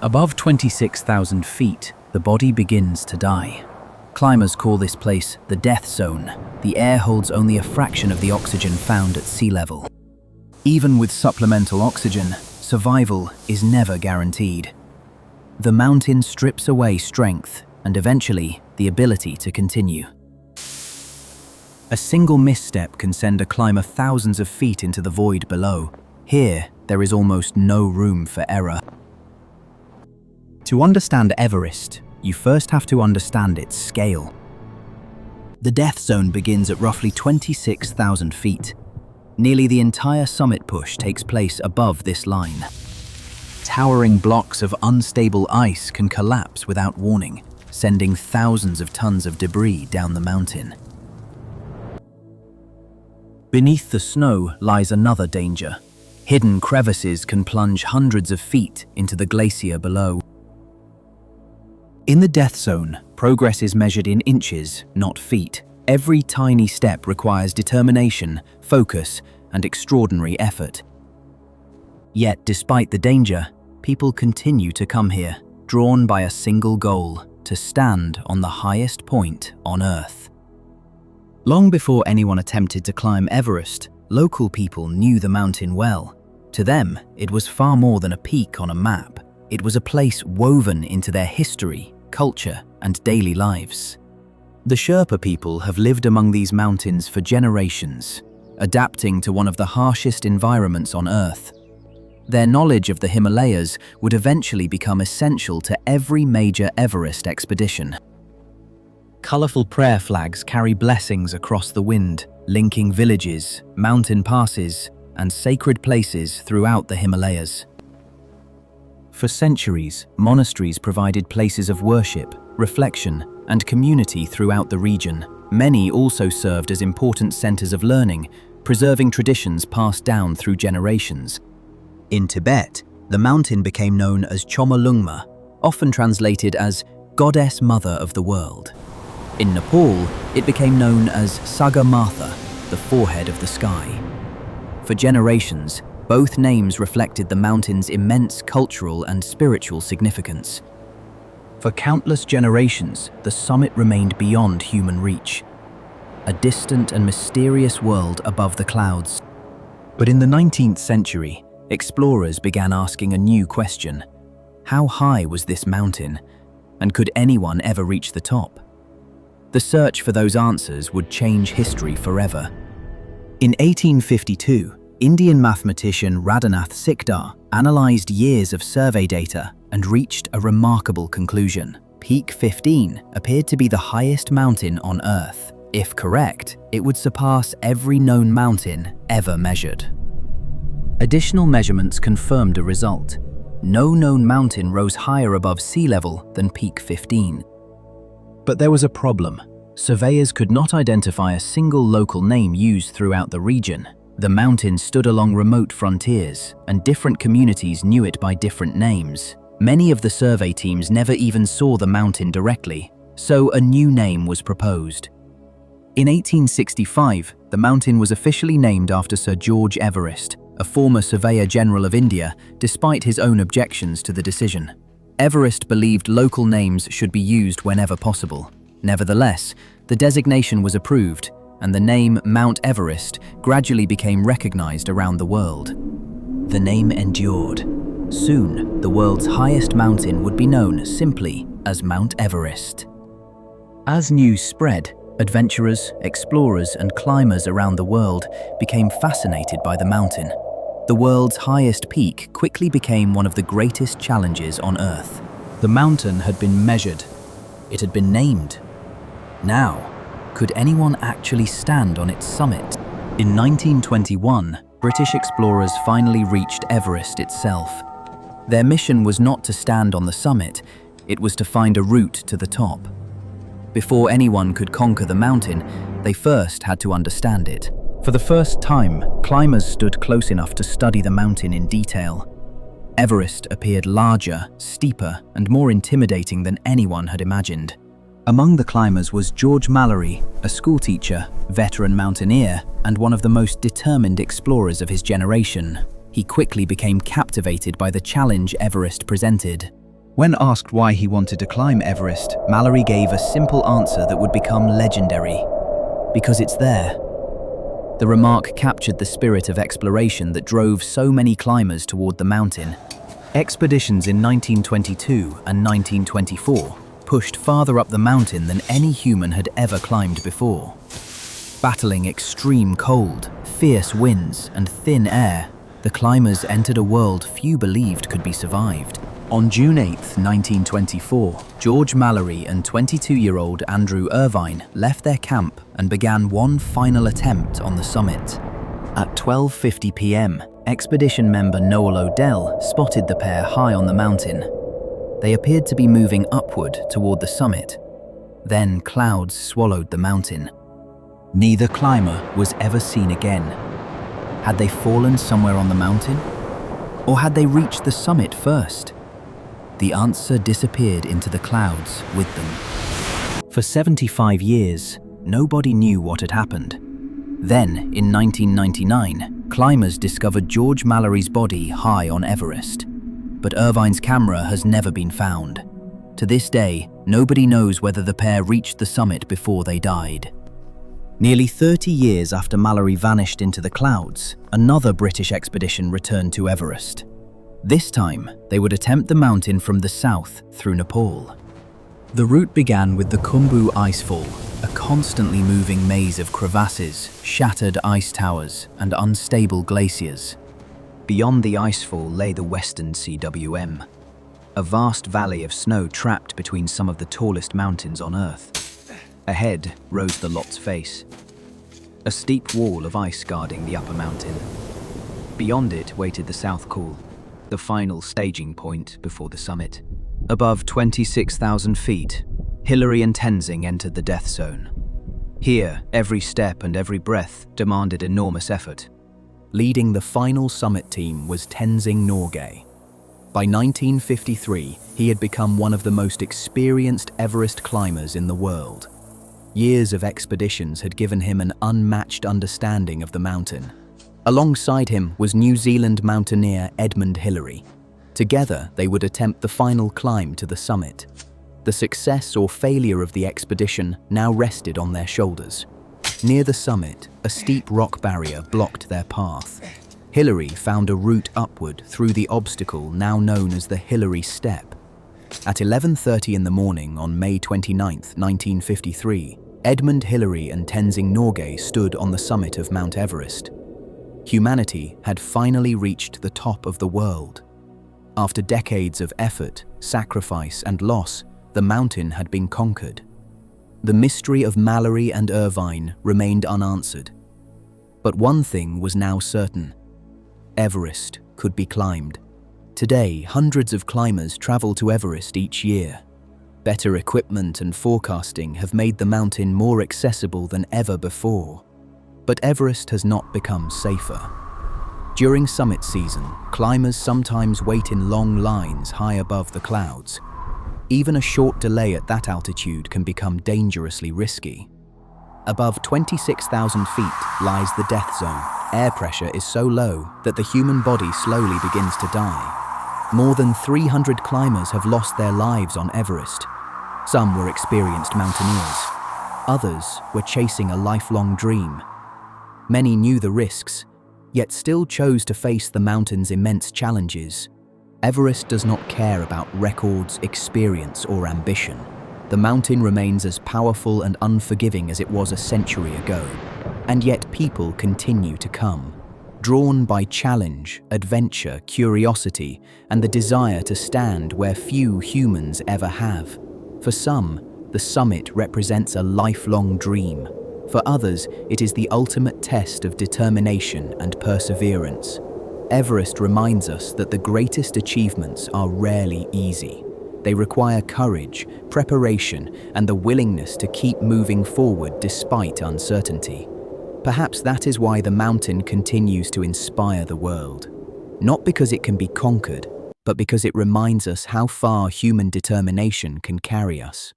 Above 26,000 feet, the body begins to die. Climbers call this place the death zone. The air holds only a fraction of the oxygen found at sea level. Even with supplemental oxygen, survival is never guaranteed. The mountain strips away strength and eventually the ability to continue. A single misstep can send a climber thousands of feet into the void below. Here, there is almost no room for error. To understand Everest, you first have to understand its scale. The death zone begins at roughly 26,000 feet. Nearly the entire summit push takes place above this line. Towering blocks of unstable ice can collapse without warning, sending thousands of tons of debris down the mountain. Beneath the snow lies another danger. Hidden crevices can plunge hundreds of feet into the glacier below. In the death zone, progress is measured in inches, not feet. Every tiny step requires determination, focus, and extraordinary effort. Yet, despite the danger, people continue to come here, drawn by a single goal: to stand on the highest point on Earth. Long before anyone attempted to climb Everest, local people knew the mountain well. To them, it was far more than a peak on a map. It was a place woven into their history, culture, and daily lives. The Sherpa people have lived among these mountains for generations, adapting to one of the harshest environments on Earth. Their knowledge of the Himalayas would eventually become essential to every major Everest expedition. Colorful prayer flags carry blessings across the wind, linking villages, mountain passes, and sacred places throughout the Himalayas. For centuries, monasteries provided places of worship, reflection, and community throughout the region. Many also served as important centers of learning, preserving traditions passed down through generations. In Tibet, the mountain became known as Chomolungma, often translated as Goddess Mother of the World. In Nepal, it became known as Sagarmatha, the forehead of the sky. For generations, both names reflected the mountain's immense cultural and spiritual significance. For countless generations, the summit remained beyond human reach, a distant and mysterious world above the clouds. But in the 19th century, explorers began asking a new question: how high was this mountain, and could anyone ever reach the top? The search for those answers would change history forever. In 1852, Indian mathematician Radhanath Sikdar analyzed years of survey data and reached a remarkable conclusion. Peak 15 appeared to be the highest mountain on Earth. If correct, it would surpass every known mountain ever measured. Additional measurements confirmed a result. No known mountain rose higher above sea level than Peak 15. But there was a problem. Surveyors could not identify a single local name used throughout the region. The mountain stood along remote frontiers, and different communities knew it by different names. Many of the survey teams never even saw the mountain directly, so a new name was proposed. In 1865, the mountain was officially named after Sir George Everest, a former Surveyor General of India, despite his own objections to the decision. Everest believed local names should be used whenever possible. Nevertheless, the designation was approved, and the name Mount Everest gradually became recognized around the world. The name endured. Soon, the world's highest mountain would be known simply as Mount Everest. As news spread, adventurers, explorers, and climbers around the world became fascinated by the mountain. The world's highest peak quickly became one of the greatest challenges on Earth. The mountain had been measured. It had been named. Now, could anyone actually stand on its summit? In 1921, British explorers finally reached Everest itself. Their mission was not to stand on the summit, it was to find a route to the top. Before anyone could conquer the mountain, they first had to understand it. For the first time, climbers stood close enough to study the mountain in detail. Everest appeared larger, steeper, and more intimidating than anyone had imagined. Among the climbers was George Mallory, a schoolteacher, veteran mountaineer, and one of the most determined explorers of his generation. He quickly became captivated by the challenge Everest presented. When asked why he wanted to climb Everest, Mallory gave a simple answer that would become legendary. Because it's there. The remark captured the spirit of exploration that drove so many climbers toward the mountain. Expeditions in 1922 and 1924 pushed farther up the mountain than any human had ever climbed before. Battling extreme cold, fierce winds, and thin air, the climbers entered a world few believed could be survived. On June 8, 1924, George Mallory and 22-year-old Andrew Irvine left their camp and began one final attempt on the summit. At 12:50 p.m., expedition member Noel Odell spotted the pair high on the mountain. They appeared to be moving upward toward the summit. Then clouds swallowed the mountain. Neither climber was ever seen again. Had they fallen somewhere on the mountain? Or had they reached the summit first? The answer disappeared into the clouds with them. For 75 years, nobody knew what had happened. Then, in 1999, climbers discovered George Mallory's body high on Everest. But Irvine's camera has never been found. To this day, nobody knows whether the pair reached the summit before they died. Nearly 30 years after Mallory vanished into the clouds, another British expedition returned to Everest. This time, they would attempt the mountain from the south through Nepal. The route began with the Khumbu Icefall, a constantly moving maze of crevasses, shattered ice towers, and unstable glaciers. Beyond the icefall lay the Western CWM, a vast valley of snow trapped between some of the tallest mountains on Earth. Ahead rose the Lot's Face, a steep wall of ice guarding the upper mountain. Beyond it waited the South Col, the final staging point before the summit. Above 26,000 feet, Hillary and Tenzing entered the death zone. Here, every step and every breath demanded enormous effort. Leading the final summit team was Tenzing Norgay. By 1953, he had become one of the most experienced Everest climbers in the world. Years of expeditions had given him an unmatched understanding of the mountain. Alongside him was New Zealand mountaineer Edmund Hillary. Together, they would attempt the final climb to the summit. The success or failure of the expedition now rested on their shoulders. Near the summit, a steep rock barrier blocked their path. Hillary found a route upward through the obstacle now known as the Hillary Step. At 11:30 in the morning on May 29, 1953, Edmund Hillary and Tenzing Norgay stood on the summit of Mount Everest. Humanity had finally reached the top of the world. After decades of effort, sacrifice, and loss, the mountain had been conquered. The mystery of Mallory and Irvine remained unanswered. But one thing was now certain: Everest could be climbed. Today, hundreds of climbers travel to Everest each year. Better equipment and forecasting have made the mountain more accessible than ever before. But Everest has not become safer. During summit season, climbers sometimes wait in long lines high above the clouds. Even a short delay at that altitude can become dangerously risky. Above 26,000 feet lies the death zone. Air pressure is so low that the human body slowly begins to die. More than 300 climbers have lost their lives on Everest. Some were experienced mountaineers. Others were chasing a lifelong dream. Many knew the risks, yet still chose to face the mountain's immense challenges. Everest does not care about records, experience, or ambition. The mountain remains as powerful and unforgiving as it was a century ago. And yet people continue to come, drawn by challenge, adventure, curiosity, and the desire to stand where few humans ever have. For some, the summit represents a lifelong dream. For others, it is the ultimate test of determination and perseverance. Everest reminds us that the greatest achievements are rarely easy. They require courage, preparation, and the willingness to keep moving forward despite uncertainty. Perhaps that is why the mountain continues to inspire the world. Not because it can be conquered, but because it reminds us how far human determination can carry us.